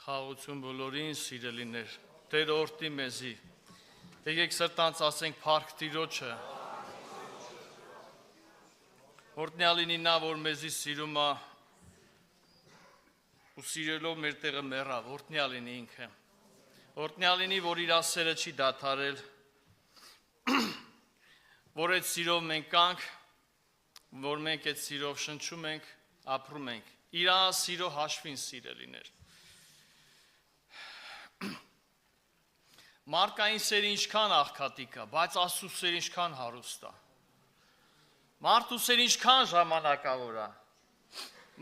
Խաղություն բոլորին սիրելիներ, Տեր օրհնի մեզի, եկեք սրտանց ասենք փառք Տիրոջը, օրհնյալինի նա, որ մեզի սիրում է ու սիրելով մեր տեղը մեռավ, օրհնյալինի ինքը, օրհնյալինի, որ իր ասերը չի դադարել, որ այդ սիրով մենք կանք, որ մենք այդ սիրով շնչում ենք, ապրում ենք, իր սիրո հաշվին սիրելիներ։ Մարդկային սերը ինչքան աղքատի կա, բայց Աստծո սերը ինչքան հարուստ է։ Մարդու սերը ինչքան ժամանակավոր է։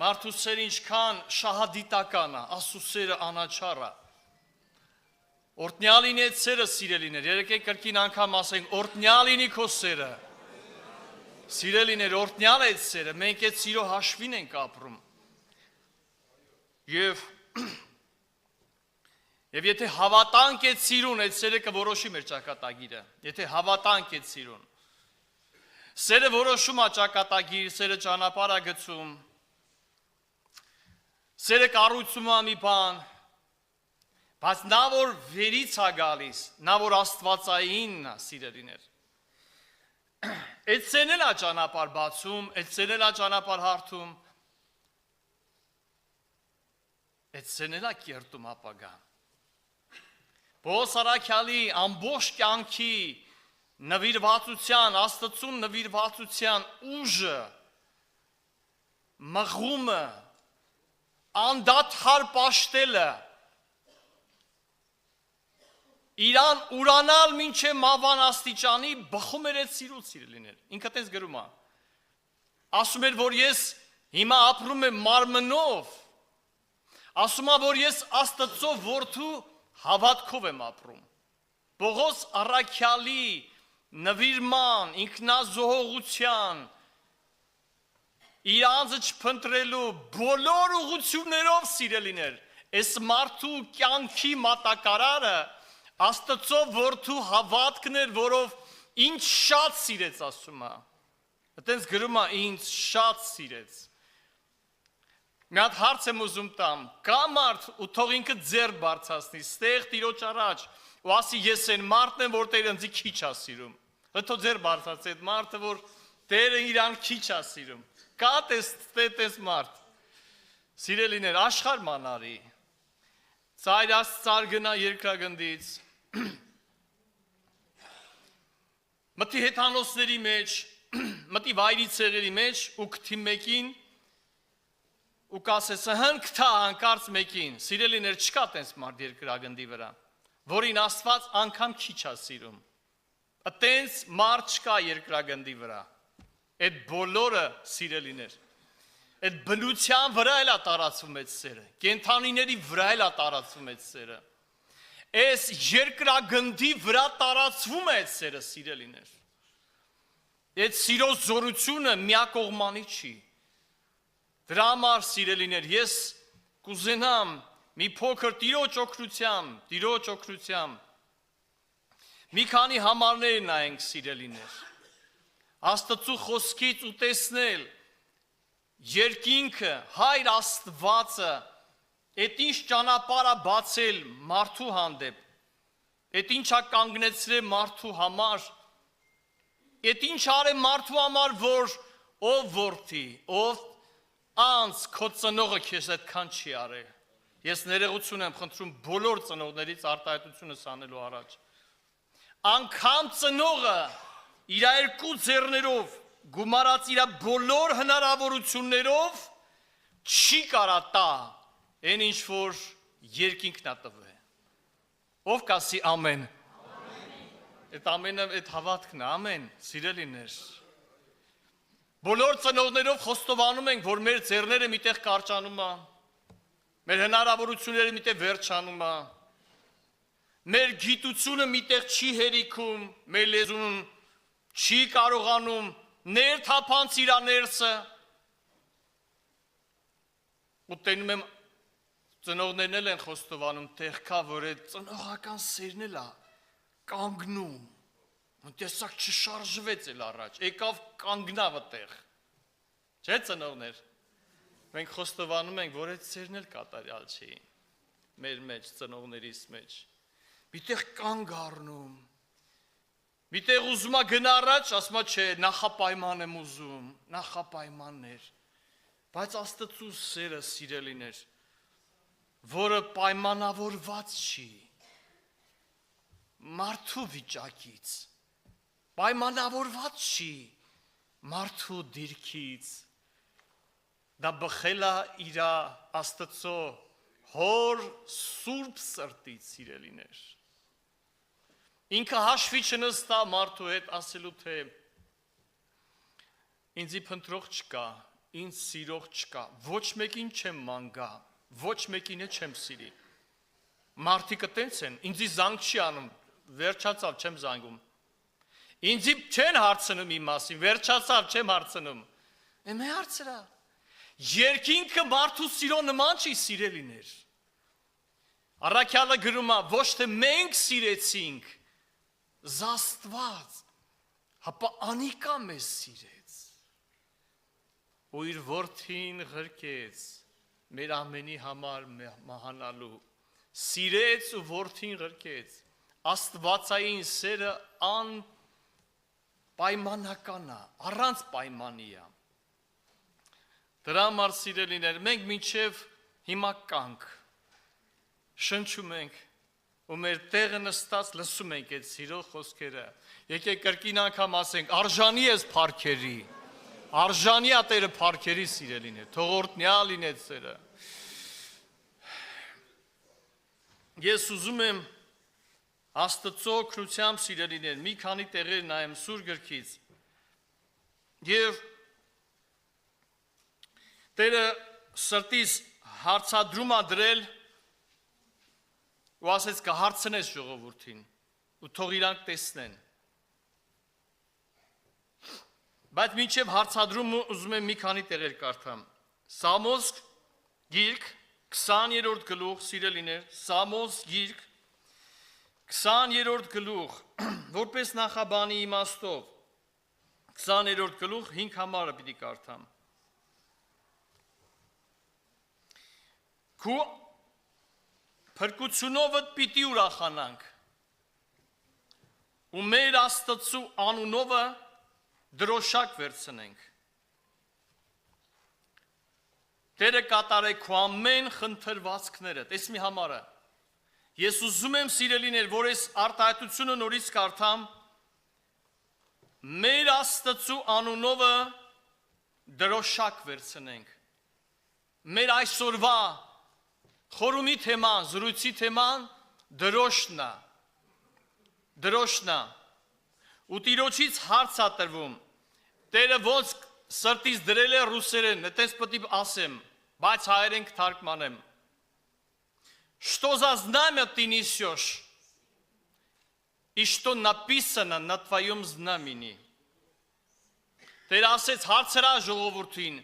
Մարդու սերը ինչքան շահադիտական է, Աստծո սերը անաչառ է։ Օրհնյալին այդ սերը սիրելիներ, եկեք կրկին անգամ ասենք, օրհնյալինի քո սերը։ Սիրելիներ, օրհնյալ այդ սերը, մենք այդ սիրո հաշվին ենք ապրում։ Եվ եթե հավատանք այդ սիրուն, այդ սերը կորոշի մեր ճակատագիրը, եթե հավատանք այդ սիրուն, սերը որոշում է ճակատագիր, սերը ճանապարհ է գծում, սերը կառուցում է մի բան, բայց նա որ վերից է գալիս, նա որ աստվածայինն է, սիրելիներ, այդ սերն էլ է ճանապարհ բացում, այդ սերն էլ է ճանապարհ հարթում, այդ սերն էլ է կերտում ապագան։ Պողոս առաքյալի ամբողջ կյանքի նվիրվածության, Աստծուն նվիրվածության ուժը, մղումը, անդադար պաշտելը, իրան ուրանալ մինչև մահվան աստիճանի բխում էր այդ սիրուց սիրելիներ, ինքը տես գրում է, ասում էր, որ ես հիմա ապրում եմ մարմնով, ասում է, որ ես Աստծո որդու հավատքով եմ ապրում, Պողոս առաքյալի նվիրման, ինքնազոհողության, իր անձը չփնտրելու բոլոր ուղղություններով սիրելիներ, այս մարդու կյանքի մատակարարը Աստծո որդու հավատքն էր, որով ինձ շատ սիրեց, ասում է, այտենց գրում է, ինձ շատ սիրեց, մի հատ հարց եմ ուզում տամ, կա մարդ ու թող ինքը ձեռ բարձրացնի, ստեղ Տիրոջ առաջ, ու ասի ես այն մարդն եմ, որ Տերը ինձ քիչ է սիրում, թող ձեռ բարձրացնի այդ մարդը, որ Տերը իրան քիչ է սիրում, կա տես մարդ, սիրելիներ, աշխարհ մանարի, ծայր աստծար գնա երկրագնդից, մտի հեթանոսների մեջ, մտի վայրի ցեղերի մեջ ու գտի մեկին ու կասես հնքթա հանկարծ մեկին, սիրելիներ չկա տենց մարդ երկրագնդի վրա, որին Աստված անգամ քիչ է սիրում, տենց մարդ չկա երկրագնդի վրա, այդ բոլորը սիրելիներ, այդ բնության վրա էլ է տարածվում այդ սերը, կենդանիների վրա էլ է տարածվում այդ սերը, այս երկրագնդի վրա տարածվում է այդ սերը սիրելիներ, այդ սիրո զորությունը միակողմանի չի, դրա համար սիրելիներ, ես կուզենամ մի փոքր Տիրոջ օգնությամբ, մի քանի համարներ նայենք սիրելիներ, Աստծու խոսքից ու տեսնել, երկինքը, Հայր Աստվածը, այդ ինչ ճանապարհ է բացել մարդու հանդեպ, այդ ինչ է կանգնեցրել մարդու համար, այդ ինչ արել մարդու համար, որ ով որդի, ով անց քո ծնողը քեզ այդքան չի արել, ես ներողություն եմ խնդրում բոլոր ծնողներից արտահայտությունս անելու առաջ, անգամ ծնողը իր երկու ձեռներով գումարած իր բոլոր հնարավորություններով չի կարա տա այն ինչ որ երկինքն է տվել, ով կասի ամեն, այդ ամենը այդ հավատքն է, ամեն, սիրելիներ, բոլոր ծնողներով խոստովանում ենք, որ մեր ձեռները միտեղ կարճանում է, մեր հնարավորությունները միտեղ վերջանում է, մեր գիտությունը միտեղ չի հերիքում, մեր լեզուն չի կարողանում ներթափանց իր ներսը, ու տենում եմ ծնողներն էլ են խոստովանում, տեղ կա, որ այդ ծնողական սերն էլ է կանգնում, տեսակ չշարժվեց էլ առաջ, եկավ կանգնավ այդտեղ, չէ ծնողներ, մենք խոստովանում ենք, որ այդ սերն էլ կատարյալ չի, մեր մեջ, ծնողներիս մեջ։ Միտեղ կանգ առնում։ Միտեղ ուզում է գնա առաջ, ասում է չէ, նախապայման եմ ուզում, նախապայմաններ։ Բայց Աստծո սերը սիրելիներ, որը պայմանավորված չի մարդու վիճակից, պայմանավորված չի մարդու դիրքից, դա բխել է իր Աստծո հոր սուրբ սրտից սիրելիներ։ Ինքը հաշվի չնստա մարդու հետ ասելու թե ինձի փնտրող չկա, ինձ սիրող չկա, ոչ մեկին չեմ մանգա, ոչ մեկին չեմ սիրի։ Մարդիկը տենց են, ինձի զանգ չի անում, վերջացավ չեմ զանգում։ Ինձի չեն հարցնում իմ մասին, վերջացավ չեմ հարցնում։ Է հարցրա։ Երկինքը մարդու սիրո նման չի սիրելիներ։ Առաքյալը գրում է, ոչ թե մենք սիրեցինք, Աստված, հապա անիկա մեզ սիրեց, ու իր որդին ղրկեց, մեր ամենի համար մահանալու, սիրեց ու որդին ղրկեց, աստվածային սերը անպայմանական է, առանց պայմանի է։ Դրա համար սիրելիներ, մենք մինչև հիմա կանք, շնչում ենք, ու մեր տեղը նստած լսում ենք այդ սիրո խոսքերը, եկեք կրկին անգամ ասենք, արժանի ես փառքերի, արժանի է Տերը փառքերի սիրելիներ, թողորտնյա լինեց սերը։ Ես ուզում եմ Աստծո օգնությամբ սիրելիներ, մի քանի տեղեր նայեմ Սուրբ Գրքից, եւ Տերը սրտիս հարցադրում է դրել ու ասեց կհարցնես ժողովրդին ու թող իրանք տեսնեն։ Բայց մինչև հարցադրումը ուզում եմ մի քանի տեղեր կարդամ։ Սամոս գիրք 20-րդ գլուխ, սիրելիներ, Սամոս գիրք 20-րդ գլուխ, որպես նախաբանի իմաստով 20-րդ գլուխ 5 համարը պիտի կարդամ։ Քու Փրկությունովդ պիտի ուրախանանք ու մեր Աստծու անունովը դրոշակ վերցնենք։ Տերը կատարե քո ամեն խնդրվածքները, տես մի համարը։ Ես ուզում եմ սիրելիներ, որ այս արտահայտությունը նորից կարդամ, մեր Աստծու անունովը դրոշակ վերցնենք։ Մեր այսօրվա խորումի թեման, զրույցի թեման դրոշնա, ու տիրոջից հարց է տրվում, Տերը ոնց սրտից դրել է ռուսերեն, այդպես պետք է ասեմ, բայց հայերեն կթարգմանեմ։ Что за знамя ты несешь, и что написано на твоем знамени։ Տերը ասեց հարցրա ժողովրդին,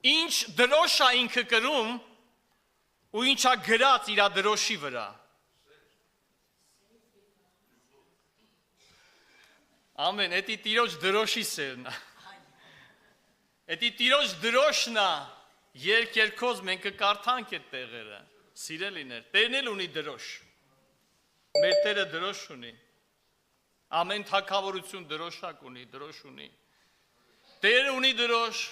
ինչ դրոշ է ինքը կրում, ու ինչա գրած իր դրոշի վրա։ Ամեն, էդի տիրոջ դրոշի սերն է։ Էդի տիրոջ դրոշն է, երկերքոզ մենք կկարդանք այդ տեղերը, սիրելիներ, Տերն էլ ունի դրոշ, մեր Տերը դրոշ ունի, ամեն թագավորություն դրոշակ ունի, դրոշ ունի, Տերը ունի դրոշ,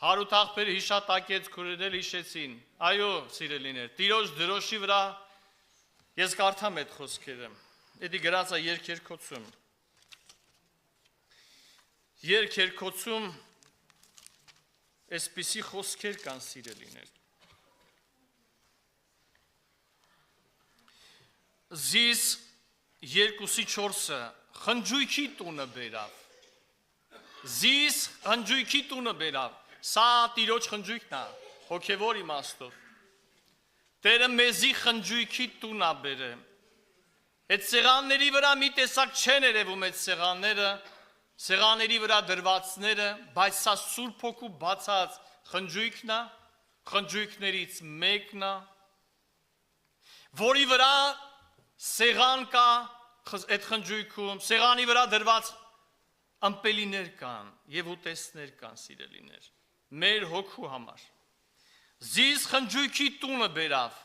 Հարութ աղբերը հիշատակեց, քուրերել հիշեցին, այո, սիրելիներ, տիրոջ դրոշի վրա, ես կարդամ այդ խոսքերը, էդի գրած է երկերքոցում, երկերքոցում, այսպիսի խոսքեր կան սիրելիներ, զիս 2-4-ը խնջույքի տունը բերավ, զիս խնջույքի տունը բերավ, Սա տիրոջ խնջույքն է, հոգևոր իմաստով։ Տերը մեզի խնջույքի տուն է բերել։ Այդ սեղանների վրա մի տեսակ չեն երևում այդ սեղանները, սեղանների վրա դրվածները, բայց սա Սուրբ Հոգու բացած խնջույքն է, խնջույքներից մեկն է, որի վրա սեղան կա, այդ խնջույքում, սեղանի վրա դրված ըմպելիներ կան եւ ուտեստներ կան սիրելիներ։ Մեր հոգու համար։ Զիս խնջույքի տունը բերավ,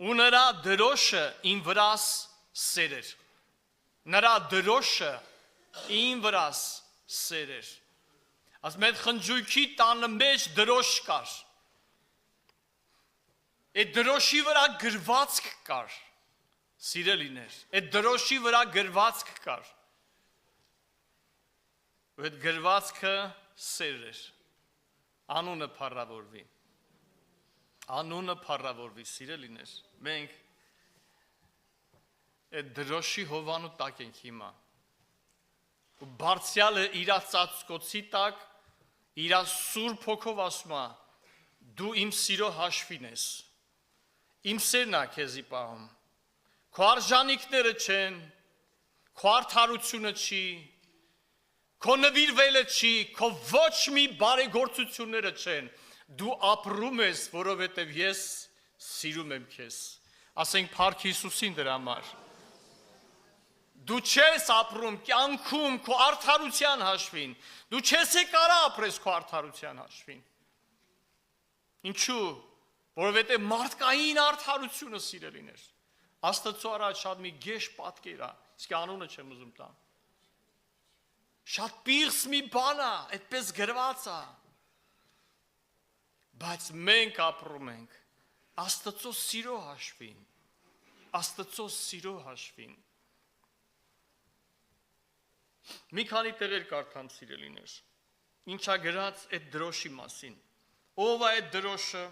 ու նրա դրոշը իմ վրաս սերեր։ Նրա դրոշը իմ վրաս սերեր։ Ասում այդ խնջույքի տանը մեջ դրոշ կար։ Այդ դրոշի վրա գրվածք կար։ Սիրելիներ, այդ դրոշի վրա գրվածք կար։ Ու այդ գրվածքը սեր էր։ Անունը փառավորվի։ Անունը փառավորվի, սիրելիներ։ Մենք այդ դրոշի հովանու տակ ենք հիմա։ Ու բարձյալը իր ծածկոցի տակ, իր սուրբ հոգով ասում է, դու իմ սիրո հաշվին ես։ Իմ սերն է քեզի պահում։ Քո արժանիքները չեն, քո արդարությունը չի, քո նվիրվելը չի, քո ոչ մի բարեգործությունները չեն։ Դու ապրում ես, որովհետև ես սիրում եմ քեզ։ Ասենք Փառք Հիսուսին դրա համար։ Դու չես ապրում կյանքում քո արդարության հաշվին։ Դու չես կարա ապրես քո արդարության հաշվին։ Ինչու՞։ Որովհետև մարդկային արդարությունը սիրելիներ։ Աստծո առաջ շատ մի գեշ պատկեր է, իսկ անունը չեմ ուզում տամ։ Շատ պիղծ մի բան է, այդպես գրված է։ Բայց մենք ապրում ենք Աստծո սիրո հաշվին։ Աստծո սիրո հաշվին։ Մի քանի տեղեր կարդամ սիրելիներ։ Ինչա գրած այդ դրոշի մասին։ Ով է այդ դրոշը,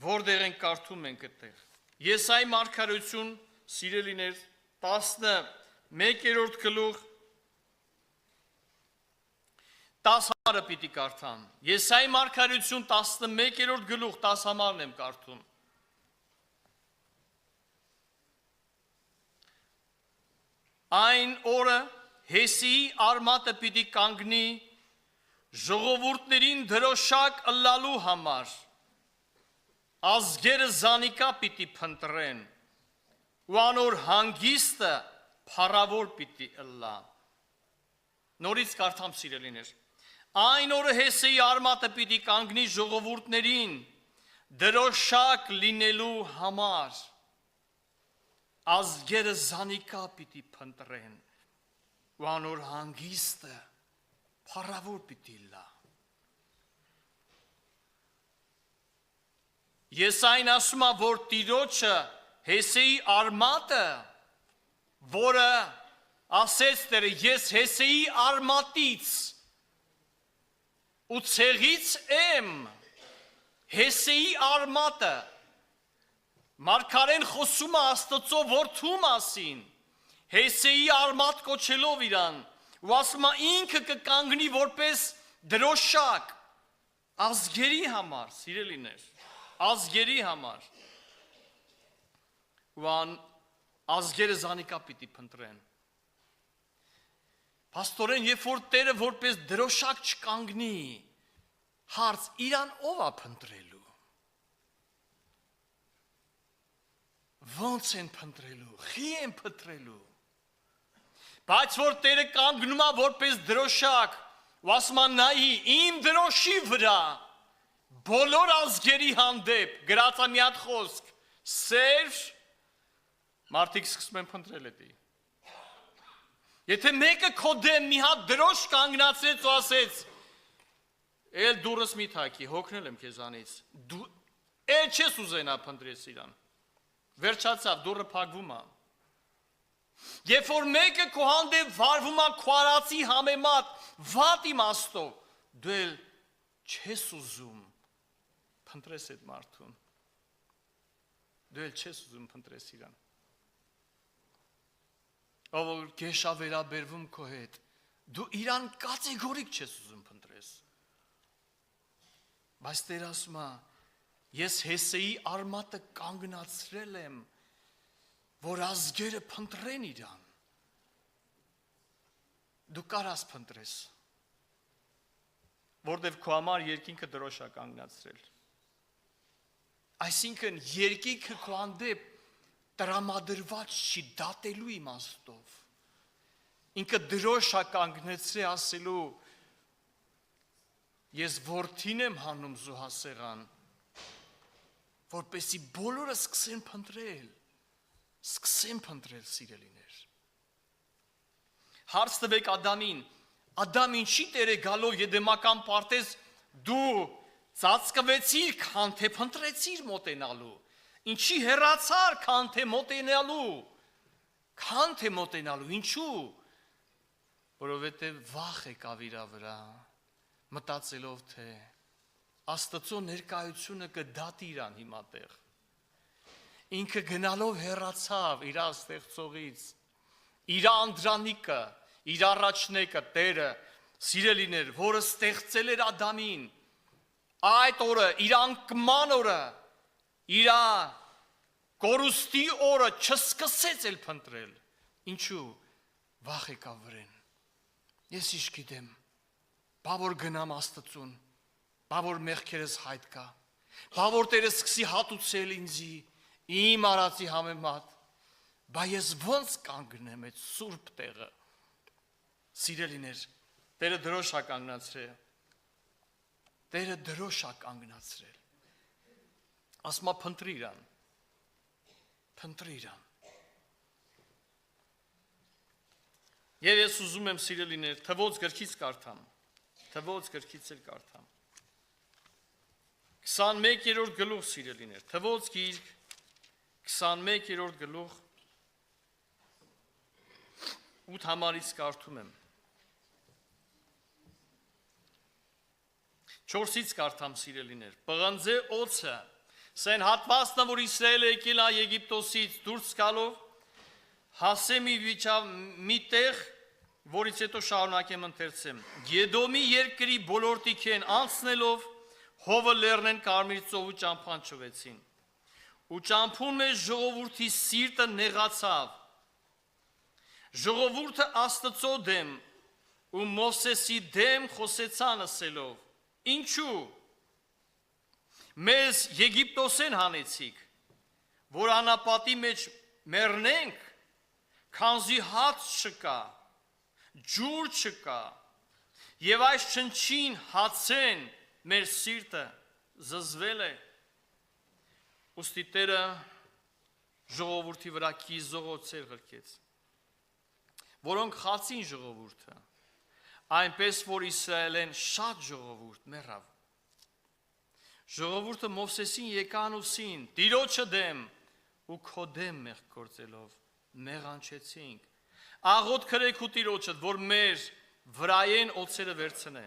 որտեղ ենք կարդում ենք այդտեղ։ Եսայի մարգարեություն, սիրելիներ, 11-րդ գլուխ 10 համարը պիտի կարդամ։ Եսայի մարգարեություն 11-րդ գլուխ 10 համարն եմ կարդում։ Այն օրը Հեսիի արմատը պիտի կանգնի ժողովուրդներին դրոշակ ըլլալու համար, ազգերը զանիկա պիտի փնտրեն, ու անոր հանգիստը փառավոր պիտի ըլլա։ Նորից կարդամ սիրելիներ։ Այն օրը Հեսեի արմատը պիտի կանգնի ժողովուրդներին դրոշակ լինելու համար, ազգերը զանիկա պիտի փնտրեն, ու անոր հանգիստը փառավոր պիտի ըլլա։ Եսային ասում է, որ Տիրոջը Հեսեի արմատը, որը ասեց Տերը, ես Հեսեի արմատից ու ցեղից եմ, Հեսեի արմատը, մարգարեն խոսում է Աստծո որդու մասին, Հեսեի արմատ կոչելով իրան, ու ասում է ինքը կկանգնի որպես դրոշակ ազգերի համար, սիրելիներ, ազգերի համար, ու ազգերը զանիկա պիտի փնտրեն։ Պաստորեն, երբ որ Տերը որպես դրոշակ չկանգնի, հարց իրան ով է փնտրելու։ Ոնց են փնտրելու, խի են փնտրելու։ Բայց որ Տերը կանգնում է որպես դրոշակ, ու ասում է նայի իմ դրոշի վրա, բոլոր ազգերի հանդեպ, գրած է մի հատ խոսք, սեր, մարդիկ սկսում են փնտրել էդի։ Եթե մեկը քո դեմ մի հատ դրոշ կանգնացրեց ու ասեց, էլ դուրս մի թակի, հոգնել եմ քեզանից, դու էլ չես ուզենա փնտրես իրան։ Վերջացավ, դուրը փակվում է։ Երբ որ մեկը քո հանդեպ վարվում է քարացի համեմատ, վատ իմաստով, դու էլ չես ուզում փնտրես այդ մարդուն։ Դու էլ չես ուզում փնտրես իրան։ Ով որ գեշա վերաբերվում քո հետ, դու իրան կատեգորիկ չես ուզում փնտրես։ Բայց Տեր ասում է, ես Հեսեի արմատը կանգնացրել եմ, որ ազգերը փնտրեն իրան։ Դու կարաս փնտրես, որտև քո համար երկինքը դրոշ է կանգնացրել։ Այսինքն երկինքը քո հանդեպ տրամադրված չի դատելու իմաստով։ Ինքը դրոշ է կանգնեցրել ասելու, ես որդին եմ հանում զոհասեղան, որպեսզի բոլորը սկսեն փնտրել սիրելիներ։ Հարց տվեք Ադամին, Ադամ ինչի Տերը գալով Եդեմական պարտեզ դու ծածկվեցիր, քան թե փնտրեցիր մոտենալու, ինչի հեռացար, քան թե մոտենալու, ինչու, որովհետև վախ եկավ իր վրա, մտածելով թե Աստծո ներկայությունը կդատի իրան հիմա տեղ, ինքը գնալով հեռացավ իր ստեղծողից, իր անդրանիկը, իր առաջնեկը, Տերը, սիրելիներ, որը ստեղծել էր Ադամին, այդ օրը, իր անկման օրը, իր կորուստի օրը չսկսեց էլ փնտրել, ինչու, վախ եկավ վրեն, ես ինչ գիտեմ, բա որ գնամ Աստծուն, բա որ մեղքերս հայտ կա, բա որ Տերը սկսի հատուցել ինձի, իմ արածի համեմատ, բա ես ոնց կանգնեմ այդ սուրբ տեղը, սիրելիներ, Տերը դրոշ ա կանգնացրել, ասմա փնտրի իրան, Եվ ես ուզում եմ սիրելիներ, թվոց գրքից կարդամ, 21-րդ գլուխ սիրելիներ, թվոց գիրք, 21-րդ գլուխ, 8 համարից կարդում եմ, 4-ից կարդամ սիրելիներ, պղնձե օծը, սեն հատվածն որ Իսրայելը եկել է Եգիպտոսից դուրս գալով, հասե մի տեղ, որից հետո շարունակեմ ընթերցեմ, Եդոմի երկրի բոլոր տիքեն անցնելով, հովը լեռնեն կարմիր ծովու ճամփան չվեցին, ու ճամփուն մեջ ժողովուրդի սիրտը նեղացավ, ժողովուրդը Աստծո դեմ ու Մովսեսի դեմ խոսեցան ասելով, ինչու, մեզ Եգիպտոսեն հանեցիք, որ անապատի մեջ մեռնենք, քանզի հաց չկա, ջուր չկա, եւ այս չնչին հացեն մեր սիրտը զզվել է, ուստի Տերը ժողովուրդի վրա կիզողոցեր ղրկեց, որոնք խացին ժողովուրդը, այնպես որ Իսրայելեն շատ ժողովուրդ մեռավ, ժողովուրդը Մովսեսին եկան ուսին, Տիրոջը դեմ ու քո դեմ մեղք գործելով, մեղանչեցինք, աղոտ քրեք ու Տիրոջը, որ մեր վրայեն օծերը վերցնե,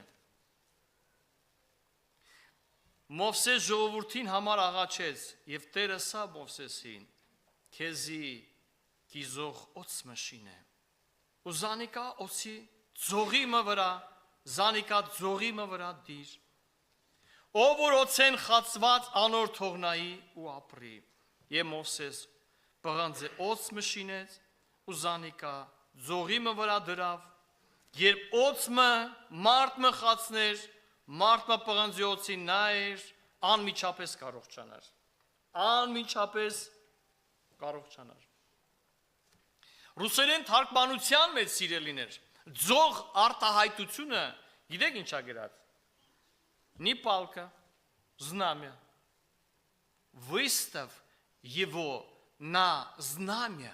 Մովսես ժողովուրդին համար աղաչեց և Տերը սա Մովսեսին, քեզի կիզող օծ մշին է, ու զանիկա օծի ձողի մը վրա, զանիկա ձողի մը վրա դիր, ով որ օծեն խացված անոր թողնայի ու ապրի, և Մովսես պղնձե օծ մշինեց, ու զանիկա ձողի մը վրա դրավ, երբ օծ մը մարդ մը խացներ, մարդ մը պղնձի օծին նայր, անմիջապես կարողչանար, Ռուսերեն թարգմանության մեջ սիրելիներ, ձող արտահայտությունը, գիտեք ինչա գրած, ни палка, знамя, выставь его на знамя,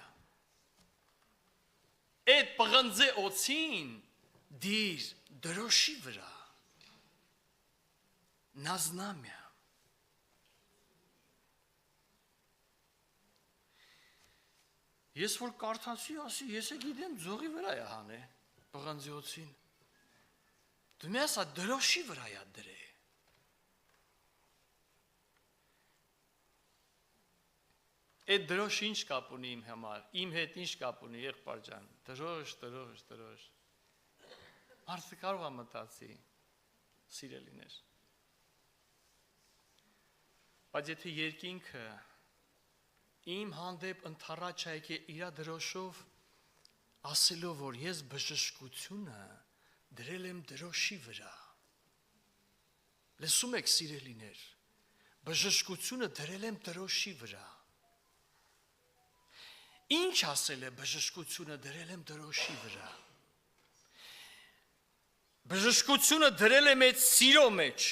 այդ պղնձե օծին դիր դրոշի վրա, на знамя, ես որ կարդացի, ասի, ես է գիտեմ ձողի վրա է հանե, պղնձե օծին, դու մի ասա դրոշի վրա է դրե, այդ դրոշ ինչ կապ ունի իմ համար, իմ հետ ինչ կապ ունի եղբայր ջան, դրոշ, մարդը կարող է մտածի, սիրելիներ, բայց եթե երկինքը իմ հանդեպ ընդառաջ եկե իր դրոշով ասելով, որ ես բժշկությունը դրել եմ դրոշի վրա, լսում եք սիրելիներ, բժշկությունը դրել եմ դրոշի վրա, ինչ ասել է բժշկությունը դրել եմ դրոշի վրա, բժշկությունը դրել եմ այդ սիրո մեջ,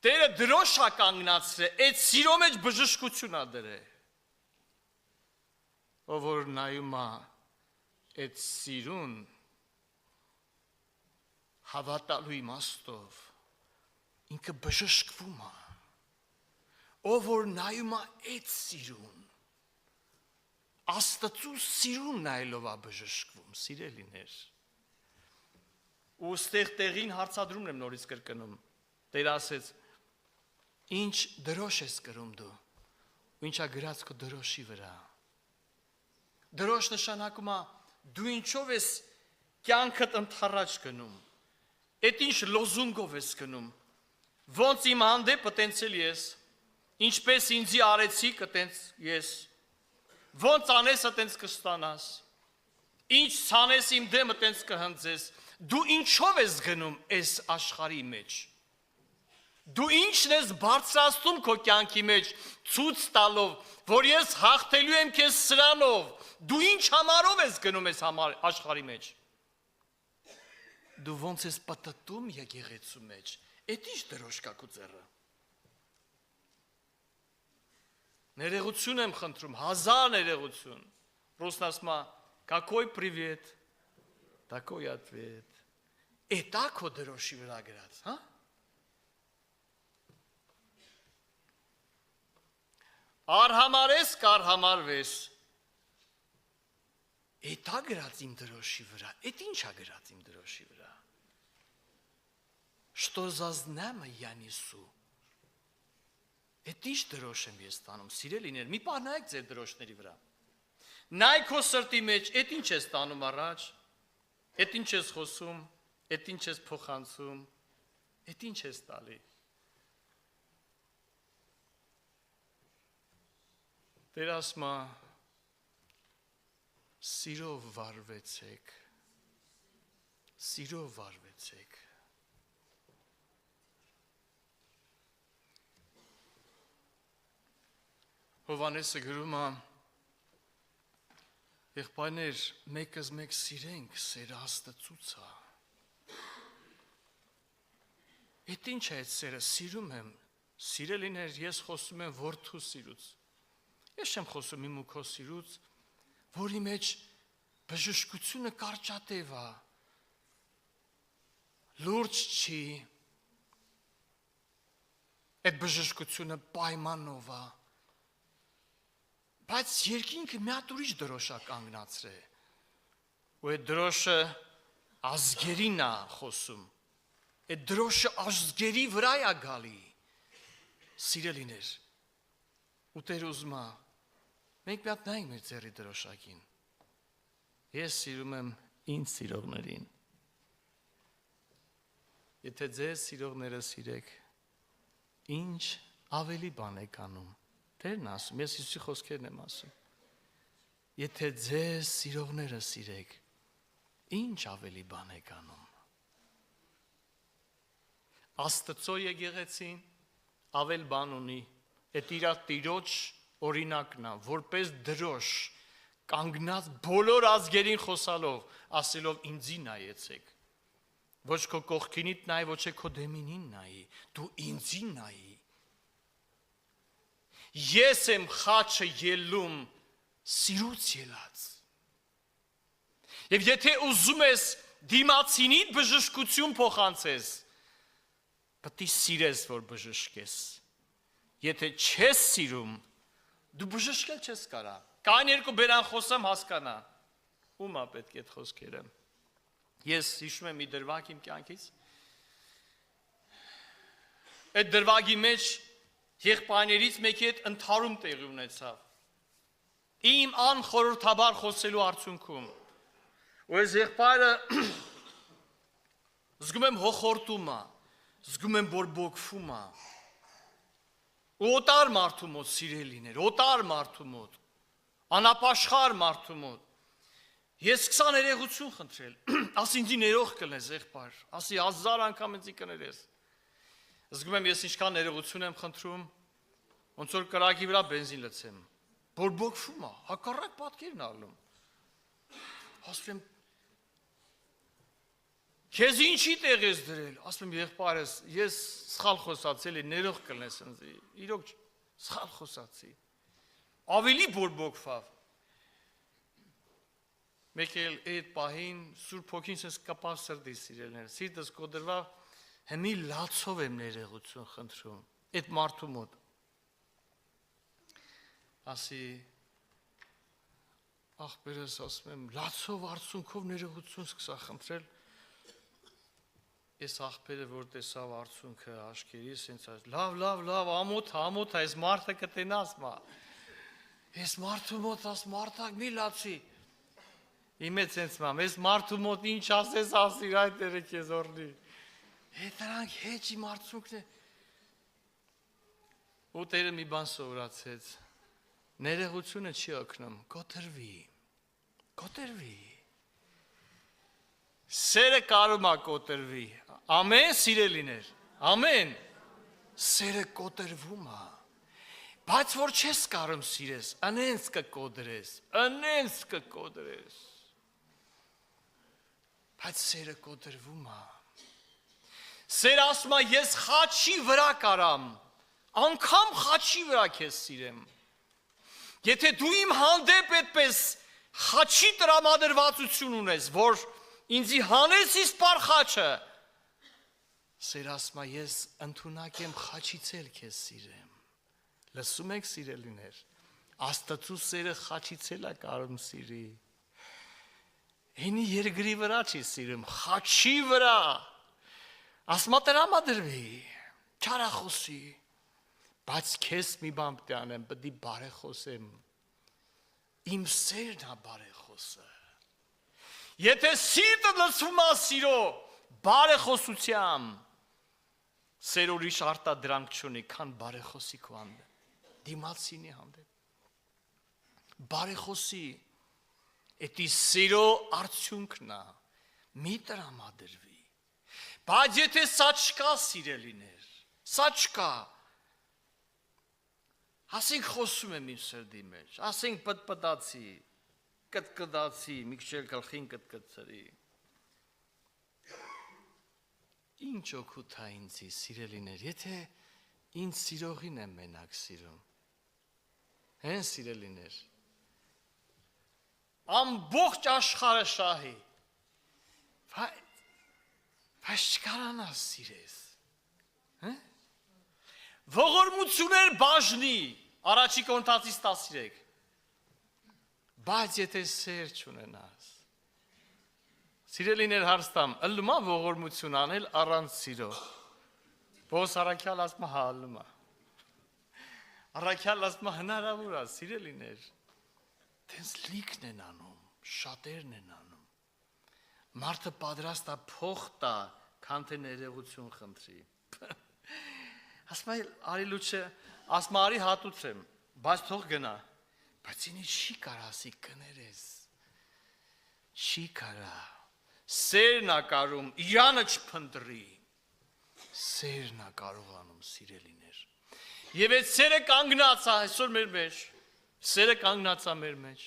Տերը դրոշա կանգնացրե, այդ սիրո մեջ բժշկություն ա դրե։ Ով որ նայում ա այդ սիրուն հավատալու իմաստով, ինքը բժշկվում ա։ Ով որ նայում ա այդ սիրուն, Աստծու սիրուն նայելով ա բժշկվում, սիրելիներ։ Ու ստեղ տեղին հարցադրումն եմ նորից կրկնում։ Տեր ասեց, ինչ դրոշ ես կրում դու, ու ինչա գրած քո դրոշի վրա։ Դրոշ նշանակում ա դու ինչով ես կյանքդ ընթառաջ գնում։ Այդ ինչ լոզունգով ես գնում։ Ոնց իմ հանդեպ տենցել ես, ինչպես ինձի արեցի կտենց ես։ Ոնց անես տենց կստանաս։ Ինչ ցանես իմ դեմը տենց կհնձես։ Դու ինչով ես գնում այս աշխարհի մեջ։ Դու ինչն ես բարձրացնում քո կյանքի մեջ, ցույց տալով, որ ես հաղթելու եմ քեզ սրանով։ Դու ինչ համարով ես գնում այս աշխարհի մեջ։ Դու ոնց ես պատտում եկեղեցու մեջ։ Էդ ինչ դրոշ կա քո ձեռը։ Ներողություն եմ խնդրում, 1000 ներողություն։ Просто ասում ա, какой привет, такой ответ։ Էտա քո դրոշի վրա գրած, հա։ Արհամարես կարհամարվես։ Էտա գրած իմ դրոշի վրա։ Էդ ի՞նչ ա գրած իմ դրոշի վրա։ Что за знамя я несу։ Էդ ինչ դրոշ եմ ես տանում, սիրելիներ, մի պահ նայեք ձեր դրոշների վրա։ Նայ քո սրտի մեջ, էդ ինչ ես տանում առաջ, էդ ինչ ես խոսում, էդ ինչ ես փոխանցում, էդ ինչ ես տալի։ Տեր ասում ա, սիրով վարվեցեք, սիրով վարվեցեք։ Հովանեսը գրում է, եղբայրներ, մեկս մեկ սիրենք, սերը Աստծուց է։ Էդ ինչ է այդ սերը, սիրում եմ, սիրելիներ, ես խոսում եմ որդու սիրուց։ Ես չեմ խոսում իմ ու քո սիրուց, որի մեջ բժշկությունը կարճատև է, լուրջ չի, այդ բժշկությունը պայմանով է, բայց երկինքը մի հատ ուրիշ դրոշ ա կանգնացրե, ու այդ դրոշը ազգերին ա խոսում, այդ դրոշը ազգերի վրա ա գալի, սիրելիներ, ու Տեր ուզում ա, մենք մի հատ նայենք մեր ձեռի դրոշակին, ես սիրում եմ ինձ սիրողներին, եթե ձեզ սիրողները սիրեք, ինչ ավելի բան եք անում, Տերն ասում, ես Հիսուսի խոսքերն եմ ասում, եթե ձեզ սիրողները սիրեք, ինչ ավելի բան եք անում, Աստծո եկեղեցին ավել բան ունի, այդ իր Տիրոջ օրինակն է, որպես դրոշ, կանգնած բոլոր ազգերին խոսալով, ասելով ինձի նայեցեք, ոչ քո կողքինիդ նայ, ոչ քո դեմինին նայի, դու ինձի նայի, ես եմ խաչը ելում սիրուց ելած, և եթե ուզում ես դիմացինիդ բժշկություն փոխանցես, պետք է սիրես, որ բժշկես, եթե չես սիրում, դու բժշկել չես կարա, կան երկու բերան խոսեմ հասկանա, ում ա պետք է այդ խոսքերը, ես հիշում եմ մի դրվագ իմ կյանքից, այդ դրվագի մեջ եղբայրներից մեկի հետ ընդհարում տեղի ունեցավ, իմ անխորհրդաբար խոսելու արդյունքում, ու այս եղբայրը զգում եմ հոխորտում ա, զգում եմ բորբոքվում ա, ու օտար մարդու մոտ սիրելիներ, օտար մարդու մոտ, անապաշխար մարդու մոտ, ես 20 ներողություն խնդրել, ասի ինձի ներող կլես եղբայր, ասի 1000 անգամ ինձի կներես, զգում եմ ես ինչքան ներողություն եմ խնդրում, ոնց որ կրակի վրա բենզին լցեմ, բորբոքվում ա, հակառակ պատկերն ալնում, ասում եմ, Քեզ ինչի տեղ ես դրել, ասում եմ եղբայրս, ես սխալ խոսացել եմ, ներող կլնես ինձ, իրոք սխալ խոսացի, ավելի բորբոքվավ, մեկ էլ այդ պահին Սուրբ Հոգին ինձ կապավ սրտիս սիրելիներ, սիրտս կոտրվավ, հիմի լացով եմ ներողություն խնդրում, այդ մարդու մոտ, ասի, աղբերս ասում եմ, լացով արցունքով ներողություն սկսա խնդրել, ես աղբերը, որ տեսավ արցունքը աշկերիս, լավ, ամոթ, այս մարդը կտենաս մա, ես մարդու մոտ աս մարդակ մի լացի, իմեց ենց մամ, ես մարդու մոտ ինչ ասես ասիր, այդ դերը կեզ օրնի, հետ նրանք հեչ իմ արցունքն է, ու տերը մի բան սովորացեց, ներողությունը չի օգնում, կոտրվի, սերը կարում է կոտրվի, ամեն սիրելիներ, ամեն, սերը կոտրվում է, բայց որ չես կարում սիրես, անենց կկոտրես, բայց սերը կոտրվում է, սեր ասում է, ես խաչի վրա կարամ, անգամ խաչի վրա քեզ սիրեմ, եթե դու իմ հանդեպ այդպես խաչի տրամադրվածություն ունես, որ ինձի հանես իսպար խաչը, սեր ասում է, ես ընդունակ եմ խաչից էլ քեզ սիրեմ, լսում եք սիրելիներ, Աստծու սերը խաչից էլ է կարում սիրի, ինի երկրի վրա չի սիրում, խաչի վրա, ասում է տրամադրվի, չարախոսի, բայց քեզ մի բան պետք է անեմ, պետք է բարեխոսեմ, իմ սերն է բարեխոսը, եթե սիրտը լցվում է սիրո, բարեխոսությամբ, սեր ուրիշ արտադրանք չունի, քան բարեխոսի քո հանդեպ, դիմացինի հանդեպ, բարեխոսի, էդի սիրո արդյունքն է, մի տրամադրվի, բայց եթե սա չկա սիրելիներ, սա չկա, ասենք խոսում եմ իմ սրդի մեջ, ասենք պտպտացի, կտկտացի, մի քիչ էլ գլխին կտկտցրի, ինչ օգուտ է ինձի սիրելիներ, եթե ինձ սիրողին եմ մենակ սիրում, հեն սիրելիներ, ամբողջ աշխարհը շահի, բայց չկարանաս սիրես, ողորմություններ բաժնի, առաջի Կորինթացիս 13, բայց եթե սեր չունենաս, սիրելիներ հարստամ, ըլլումա ողորմություն անել առանց սիրո, Պողոս առաքյալ ասում է հա ըլլումա, առաքյալ ասում է հնարավոր է, սիրելիներ, տենց լիքն են անում, շատերն են անում, մարդը պատրաստ է փող տա, քան թե ներողություն խնդրի, ասում է արի լուչը, ասում է արի հատուցեմ, բայց թող գնա, բայց ինի չի կարա ասի կներես, չի կարա, սերն է կարում, իրանը չփնտրի, սերն է կարողանում սիրելիներ, և այդ սերը կանգնած է այսօր մեր մեջ, սերը կանգնած է մեր մեջ,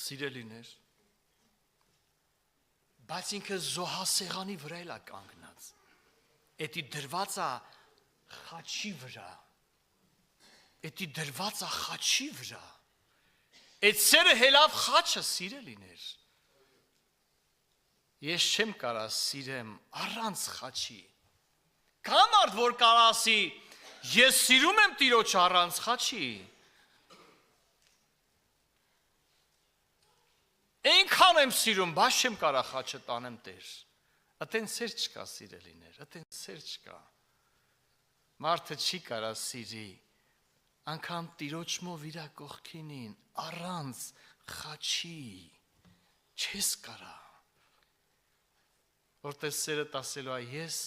սիրելիներ, բայց ինքը զոհասեղանի վրա էլ է կանգնած, էդի դրված է խաչի վրա, էդի դրված է խաչի վրա, այդ սերը հելավ խաչը սիրելիներ, ես չեմ կարա սիրեմ առանց խաչի, կա մարդ որ կարա ասի, ես սիրում եմ Տիրոջ առանց խաչի, այնքան եմ սիրում, բայց չեմ կարա խաչը տանեմ Տեր, ըտեն սեր չկա սիրելիներ, ըտեն սեր չկա, մարդը չի կարա սիրի, անգամ Տիրոջմով իրա կողքինին, առանց խաչի, չես կարա, որտես սերը տասելու է, ես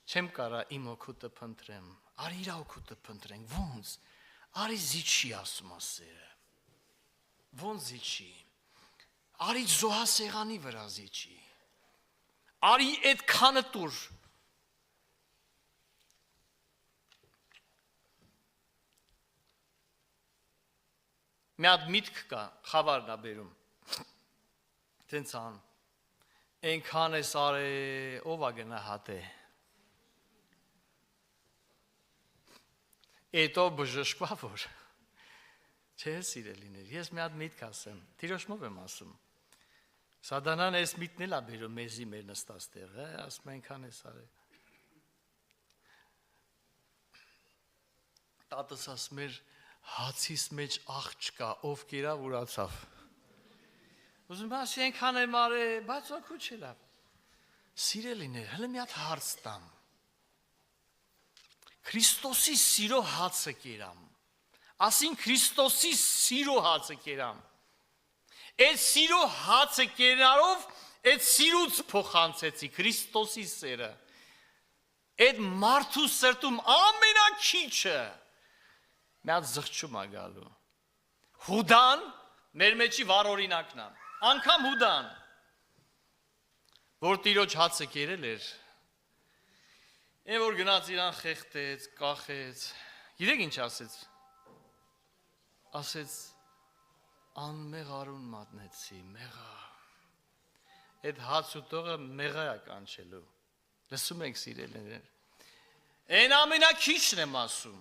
չեմ կարա իմ օգուտը փնտրեմ, արի իրա օգուտը փնտրենք, ոնց, արի զիչի ասում է սերը, ոնց զիչի, արի զոհասեղանի վրա զիչի, արի այդ քանը տուր, մի հատ միտք կա, խավարն է բերում, տենց ան, Այնքան է սարե, ով է գնահատե։ Էտո բժշկվա որ։ Չէ, սիրելիներ, ես մի հատ միտք ասեմ, Տիրոջով եմ ասում։ Սատանան այս միտքն էլ է բերում մեզի մեր նստած տեղը, ասում այնքան է սարե։ Տատս ասում էր, հացիս մեջ աղջ կա, ով կերավ ուրացավ։ Ուզում ասի այնքան է մարե, բայց օգուտ չէ լավ։ Սիրելիներ, հələ մի հատ հարց տամ։ Քրիստոսի սիրո հացը կերամ։ Ասին Քրիստոսի սիրո հացը կերամ։ Այդ սիրո հացը կերարով, այդ սիրուց փոխանցեցի Քրիստոսի սերը։ Այդ մարդու սրտում ամենակիչը մի հատ զղջում է գալու։ Հուդան մեր մեջի վառօրինակն է։ Անկամ Հուդան, որ Տիրոջ հացը կերել էր, այն որ գնաց իրան խեղդեց, կախեց, գիտեք ինչ ասեց։ Ասեց անմեղ արուն մատնեցի, մեղա։ Այդ հաց ուտողը մեղա է կանչելու։ Լսում եք սիրելիներ։ Այն ամենակիչն եմ ասում։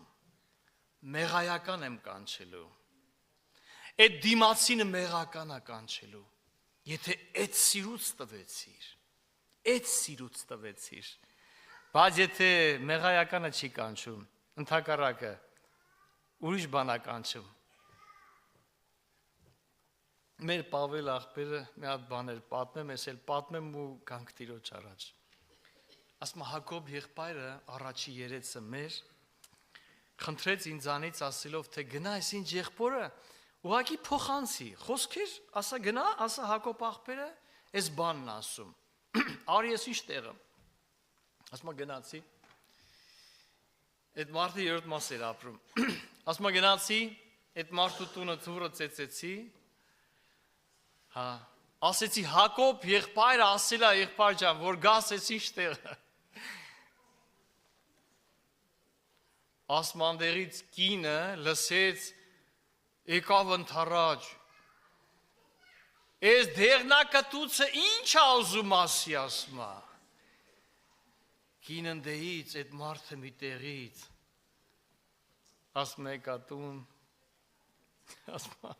Մեղայական եմ կանչելու։ Այդ դիմացինը մեղական է կանչելու։ Եթե այդ սիրուց տվեցիր, բայց եթե մեղայականը չի կանչում, ընդհակառակը ուրիշ բան է կանչում։ Մեր Պավել աղբերը մի հատ բաներ պատմեմ, ես էլ պատմեմ ու գանք Տիրոջ առաջ։ Ասում Հակոբ եղբայրը առաջի երեցը մեր խնդրեց ինձանից ասելով, թե գնա այս ինչ եղբորը ուղղակի փոխանցի, խոսքեր, ասա գնա, ասա Հակոբ աղբերը, այս բանն ասում։ Արի ես ինչ տեղը։ Ասում գնացի։ Այդ մարդը երրորդ մաս էր ապրում։ Ասում գնացի, այդ մարդու տունը ծուրը ծեծեցի։ Հա, ասեցի Հակոբ եղբայրը ասել է եղբայր ջան, որ գաս ես ինչ տեղը։ Ասմանդերից կինը լսեց եկավ ընթառաջ։ Այս դեղնակտուցը ինչ է ուզում ասի ասմա։ Կինն դեից, այդ մարդը մի տեղից։ Ասում եկա տուն։ Ասմա։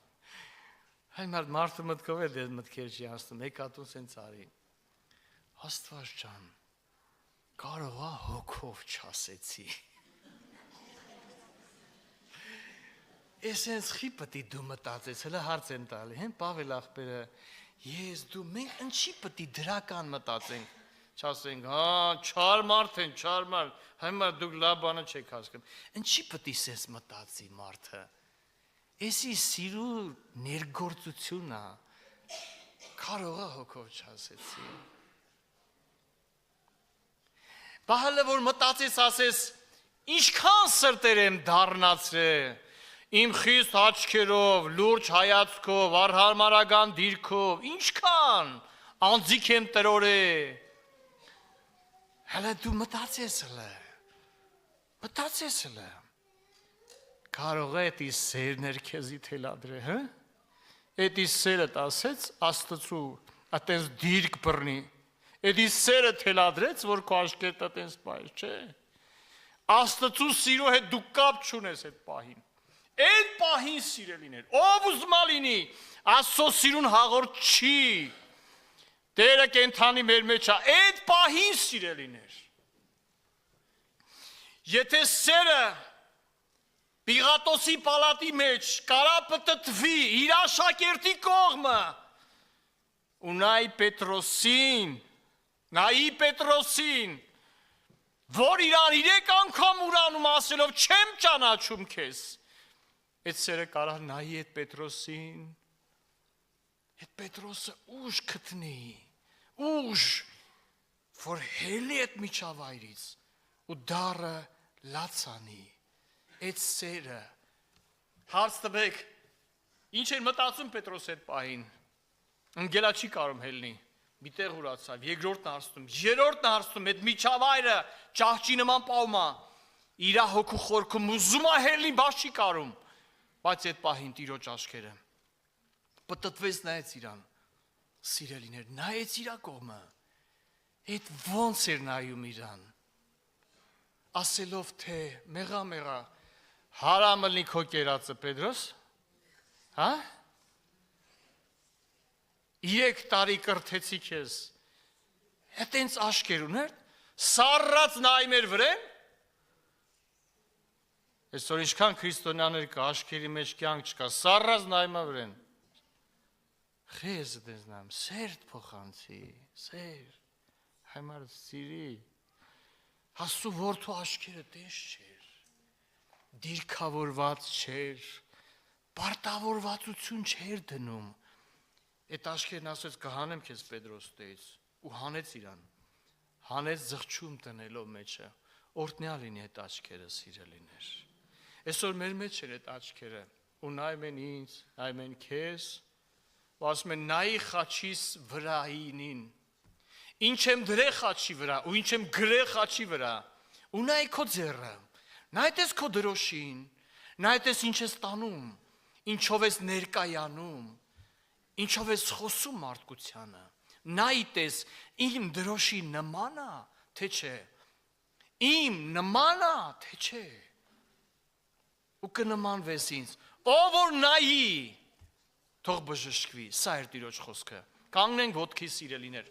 Հայ մարդը մտքով է դες մտքեր չի ասում, եկա տուն սենց արի։ Աստված ջան, կարող է հոգով չասեցի։ Էսենց խիպտի դու մտածես, հələ հարց են տալի, հեն Պավել աղբերը, ես դու մենք ինչի պտի դրական մտածենք, չասենք, հա, չար մարդ են, չար մարդ, հիմա դուք լավ բանը չեք հասկանում, ինչի պտի սես մտածի մարդը, էսի սիրու ներգործությունն է, կարող է հոգով չասեցի։ Բա հələ որ մտածես ասես, ինչքան սրտեր եմ դառնացրել, իմ խիստ աչքերով, լուրջ հայացքով, արհամարական դիրքով, ինչքան անձիկ եմ տրորել։ Հələ դու մտածես հələ։ Կարող է էդի սերներ քեզի թելադրե, հա? Էդի սերը ասեց Աստծու, այտենց դիրք բռնի։ Էդի սերը թելադրեց, որ քո աշկերտը այտենց բայ, չէ։ Աստծու սիրո հետ դու կապ չունես այդ պահին։ Այդ պահին սիրելիներ, ով ուզում լինի, Աստծո սիրուն հաղորդ չի, Տերը կենթանի մեր մեջ է, այդ պահին սիրելիներ։ Եթե սերը Պիղատոսի պալատի մեջ կարա պտտվի իր աշակերտի կողմը, ու նայի Պետրոսին, որ իրան 3 անգամ ուրանում ասելով չեմ ճանաչում քեզ, այդ սերը կարա նայի այդ Պետրոսին, այդ Պետրոսը ուժ գտնի, ուժ, որ հելի այդ միջավայրից ու դառը լացանի, այդ սերը, հարց տվեք, ինչ էր մտածում Պետրոս այդ պահին, ընգելա չի կարում հելնի, մի տեղ ուրացավ, երկրորդն հարցնում, երրորդն հարցնում, այդ միջավայրը ճահճի նման պահում է, իրա հոգու խորքում ուզում է հելնի, բաց չի կարում, բայց այդ պահին Տիրոջ աչքերը պտտվեց նայեց իրան, սիրելիներ, նայեց իրա կողմը, Այդ ոնց էր նայում իրան, ասելով թե մեղա, հարամլնի քո կերածը Պետրոս, հա? 3 տարի կրթեցի քեզ, հետենց աշկեր ուներ, սառած նայում էր վրեն, այսօր ինչքան քրիստոնյաներ կա, աշկերի մեջ կյանք չկա, սառած նայում է վրեն, խեզը դες նայում, սերտ փոխանցի, սեր, Համար սիրի, հասու որդու աշկերը տես չէր, դիրքավորված չէր, պարտավորվածություն չէր դնում, այդ աշկերն ասեց կհանեմ քեզ Պետրոս տես, ու հանեց իրան, հանեց զղջում տնելով մեջը, օրտնյալ լինի այդ աշկերը սիրելիներ, այսօր մեր մեջ էր այդ աշկերը, ու նայում են ինձ, նայում են քեզ, ու ասում են նայի խաչիս վրայինին, ինչ եմ դրե խաչի վրա, ու ինչ եմ գրե խաչի վրա, ու նայ քո ձեռը, նայ տես քո դրոշին, նայ տես ինչ ես տանում, ինչով ես ներկայանում, ինչով ես խոսում մարդկությանը, նայ տես իմ դրոշի նման է, թե չէ, իմ նման է, թե չէ, ու կնմանվես ինձ, ով որ նայի, թող բժշկվի, սա էր Տիրոջ խոսքը, կանգնենք ոտքի սիրելիներ,